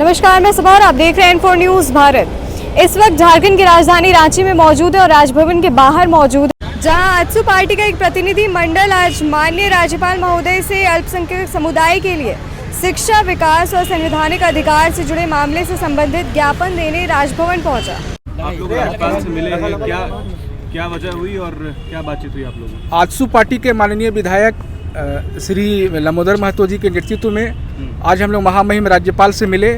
नमस्कार, मैं सबा और आप देख रहे हैं N4 न्यूज़ भारत। इस वक्त झारखंड की राजधानी रांची में मौजूद है और राजभवन के बाहर मौजूद है, जहां आजसू पार्टी का एक प्रतिनिधि मंडल आज माननीय राज्यपाल महोदय से अल्पसंख्यक समुदाय के लिए शिक्षा, विकास और संवैधानिक अधिकार से जुड़े मामले से संबंधित ज्ञापन देने राजभवन पहुंचा। आप लोग राज्यपाल से मिले हैं, क्या वजह हुई और क्या बातचीत हुई आप लोगों? आजसू पार्टी के माननीय विधायक श्री लंबोदर महतो जी के नेतृत्व में आज हम लोग महामहिम राज्यपाल से मिले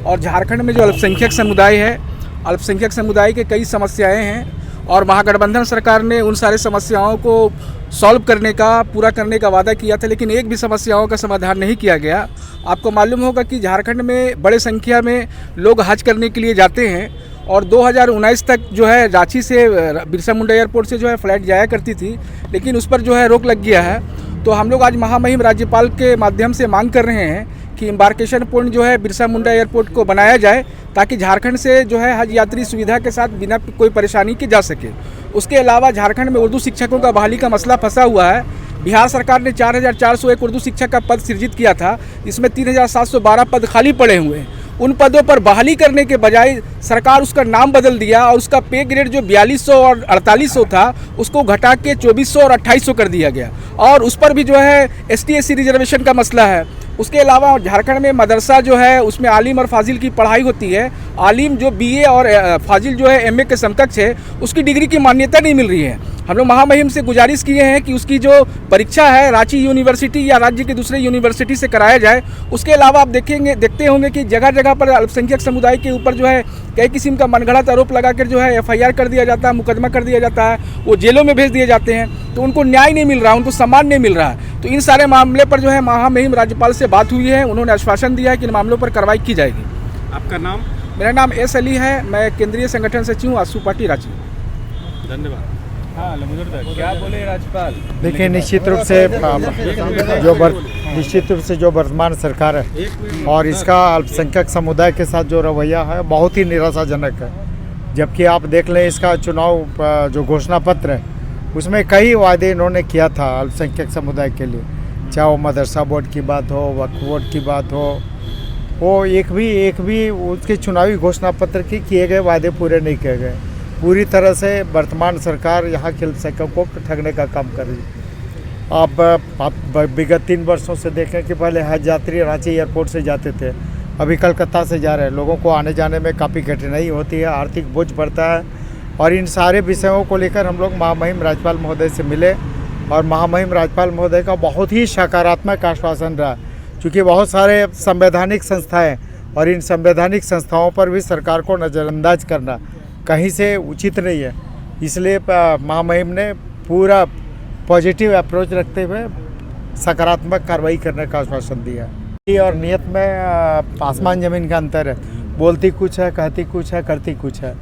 और झारखंड में जो अल्पसंख्यक समुदाय है, अल्पसंख्यक समुदाय के कई समस्याएं हैं और महागठबंधन सरकार ने उन सारे समस्याओं को सॉल्व करने का, पूरा करने का वादा किया था, लेकिन एक भी समस्याओं का समाधान नहीं किया गया। आपको मालूम होगा कि झारखंड में बड़े संख्या में लोग हज करने के लिए जाते हैं और 2019 तक जो है रांची से बिरसा मुंडा एयरपोर्ट से जो है फ़्लाइट जाया करती थी, लेकिन उस पर जो है रोक लग गया है। तो हम लोग आज महामहिम राज्यपाल के माध्यम से मांग कर रहे हैं कि एम्बार्केशन पॉइंट जो है बिरसा मुंडा एयरपोर्ट को बनाया जाए ताकि झारखंड से जो है हज यात्री सुविधा के साथ बिना कोई परेशानी के जा सके। उसके अलावा झारखंड में उर्दू शिक्षकों का बहाली का मसला फंसा हुआ है। बिहार सरकार ने 4401 उर्दू शिक्षक का पद सृजित किया था, इसमें 3712 पद खाली पड़े हुए हैं। उन पदों पर बहाली करने के बजाय सरकार उसका नाम बदल दिया और उसका पे ग्रेड जो 4200 और 4800 था उसको घटा के 2400 और 2800 कर दिया गया और उस पर भी जो है ST/SC रिजर्वेशन का मसला है। उसके अलावा झारखंड में मदरसा जो है उसमें आलिम और फाजिल की पढ़ाई होती है। आलिम जो BA और फाजिल जो है MA के समकक्ष है, उसकी डिग्री की मान्यता नहीं मिल रही है। हम लोग महामहिम से गुजारिश किए हैं कि उसकी जो परीक्षा है रांची यूनिवर्सिटी या राज्य के दूसरे यूनिवर्सिटी से कराया जाए। उसके अलावा आप देखते होंगे कि जगह जगह पर अल्पसंख्यक समुदाय के ऊपर जो है कई किस्म का मनगढ़ंत आरोप लगाकर जो है FIR कर दिया जाता है, मुकदमा कर दिया जाता है, वो जेलों में भेज दिए जाते हैं, तो उनको न्याय नहीं मिल रहा, उनको सम्मान नहीं मिल रहा है। तो इन सारे मामले पर जो है महामहिम राज्यपाल से बात हुई है, उन्होंने आश्वासन दिया है कि इन मामलों पर कार्रवाई की जाएगी। आपका नाम? मेरा नाम S अली है, मैं केंद्रीय संगठन सचिव हूँ आजसू पार्टी रांची। धन्यवाद। हाँ, क्या बोले राज्यपाल? देखिए, निश्चित रूप से जो वर्तमान सरकार है और इसका अल्पसंख्यक समुदाय के साथ जो रवैया है बहुत ही निराशाजनक है। जबकि आप देख लें इसका चुनाव जो घोषणा पत्र है उसमें कई वादे इन्होंने किया था अल्पसंख्यक समुदाय के लिए, चाहे वो मदरसा बोर्ड की बात हो, वक्फ बोर्ड की बात हो, वो एक भी उसके चुनावी घोषणा पत्र की किए गए वादे पूरे नहीं किए गए। पूरी तरह से वर्तमान सरकार यहाँ के अल्पसंख्यकों को ठगने का काम कर रही है। आप विगत 3 वर्षों से देखें कि पहले हज यात्री रांची एयरपोर्ट से जाते थे, अभी कलकत्ता से जा रहे हैं। लोगों को आने जाने में काफ़ी कठिनाई होती है, आर्थिक बोझ बढ़ता है और इन सारे विषयों को लेकर हम लोग महामहिम राज्यपाल महोदय से मिले और महामहिम राज्यपाल महोदय का बहुत ही सकारात्मक आश्वासन रहा, क्योंकि बहुत सारे संवैधानिक संस्थाएँ और इन संवैधानिक संस्थाओं पर भी सरकार को नज़रअंदाज करना कहीं से उचित नहीं है। इसलिए महामहिम ने पूरा पॉजिटिव अप्रोच रखते हुए सकारात्मक कार्रवाई करने का आश्वासन दिया। और नियत में आसमान ज़मीन का अंतर है, बोलती कुछ है, कहती कुछ है, करती कुछ है।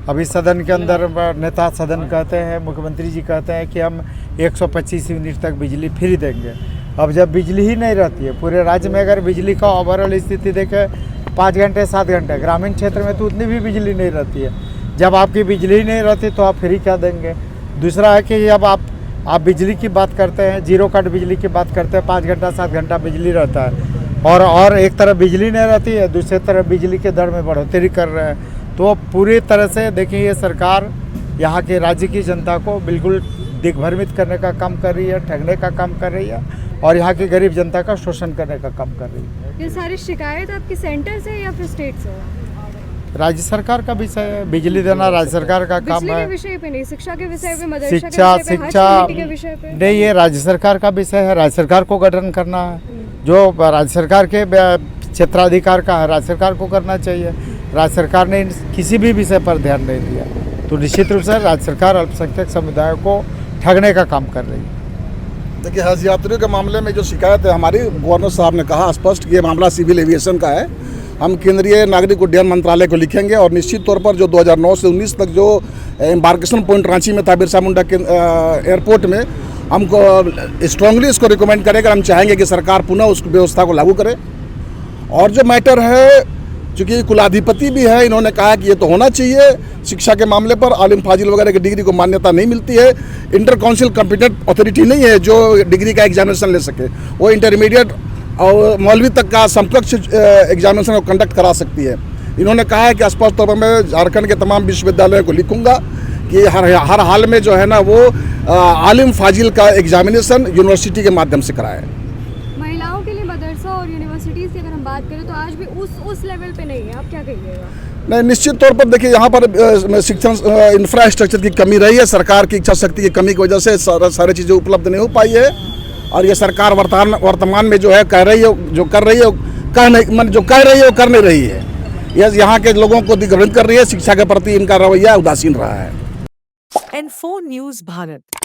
अभी सदन के अंदर नेता सदन कहते हैं, मुख्यमंत्री जी कहते हैं कि हम 125 यूनिट तक बिजली फ्री देंगे। अब जब बिजली ही नहीं रहती है पूरे राज्य में, अगर बिजली का ओवरऑल स्थिति देखें 5 घंटे 7 घंटे, ग्रामीण क्षेत्र में तो उतनी भी बिजली नहीं रहती है। जब आपकी बिजली ही नहीं रहती तो आप फ्री क्या देंगे? दूसरा है कि जब आप बिजली की बात करते हैं, जीरो कट बिजली की बात करते हैं, 5 घंटा 7 घंटा बिजली रहता है और एक तरफ बिजली नहीं रहती है, दूसरी तरफ बिजली के दर में बढ़ोतरी कर रहे हैं। तो पूरी तरह से देखिए ये सरकार यहाँ के राज्य की जनता को बिल्कुल दिग्भ्रमित करने का काम कर रही है, ठगने का काम कर रही है और यहाँ की गरीब जनता का शोषण करने का काम कर रही है। ये सारी शिकायत आपकी सेंटर से या फिर स्टेट से? राज्य सरकार का विषय है, बिजली देना राज्य सरकार का काम है। विषय पे नहीं, शिक्षा के विषय पे, मदरसा शिक्षा के विषय पे नहीं, ये राज्य सरकार का विषय है। राज्य सरकार को गठन करना है, जो राज्य सरकार के क्षेत्राधिकार का है, राज्य सरकार को करना चाहिए। राज्य सरकार ने किसी भी विषय पर ध्यान नहीं दिया, तो निश्चित रूप से राज्य सरकार अल्पसंख्यक समुदाय को ठगने का काम कर रही है। देखिए, हज यात्रियों के मामले में जो शिकायत है, हमारी गवर्नर साहब ने कहा स्पष्ट कि ये मामला सिविल एविएशन का है। हम केंद्रीय नागरिक उड्डयन मंत्रालय को लिखेंगे और निश्चित तौर पर जो 2009 से 19 तक जो एम्बार्केशन पॉइंट रांची में था बिरसा मुंडा के एयरपोर्ट में, हमको स्ट्रांगली इसको रिकमेंड करेगा। हम चाहेंगे कि सरकार पुनः उस व्यवस्था को लागू करे। और जो मैटर है, चूँकि कुलाधिपति भी है, इन्होंने कहा कि ये तो होना चाहिए। शिक्षा के मामले पर आलिम फाजिल वगैरह की डिग्री को मान्यता नहीं मिलती है। इंटर काउंसिल कॉम्पिटेंट अथॉरिटी नहीं है जो डिग्री का एग्जामिनेशन ले सके। वो इंटरमीडिएट और मौलवी तक का समकक्ष एग्जामिनेशन कंडक्ट करा सकती है। इन्होंने कहा है कि स्पष्ट तौर पर मैं झारखंड के तमाम विश्वविद्यालयों को लिखूंगा कि हर हाल में जो है ना वो आलिम फाजिल का एग्जामिनेशन यूनिवर्सिटी के माध्यम से कराए। महिलाओं के लिए मदरसा और यूनिवर्सिटीज़ की अगर हम बात करें तो आज भी उस लेवल पे नहीं है, आप क्या कहिएगा? नहीं, निश्चित तौर पर देखिए यहाँ पर शिक्षण इंफ्रास्ट्रक्चर की कमी रही है, सरकार की इच्छा शक्ति की कमी की वजह से सारी चीज़ें उपलब्ध नहीं हो पाई है। और ये सरकार वर्तमान में जो है कह रही है, जो कर रही है जो कह रही है वो कर नहीं रही है। यह यहाँ के लोगों को दिग्भ्रमित कर रही है, शिक्षा के प्रति इनका रवैया उदासीन रहा है। N4 News Bharat।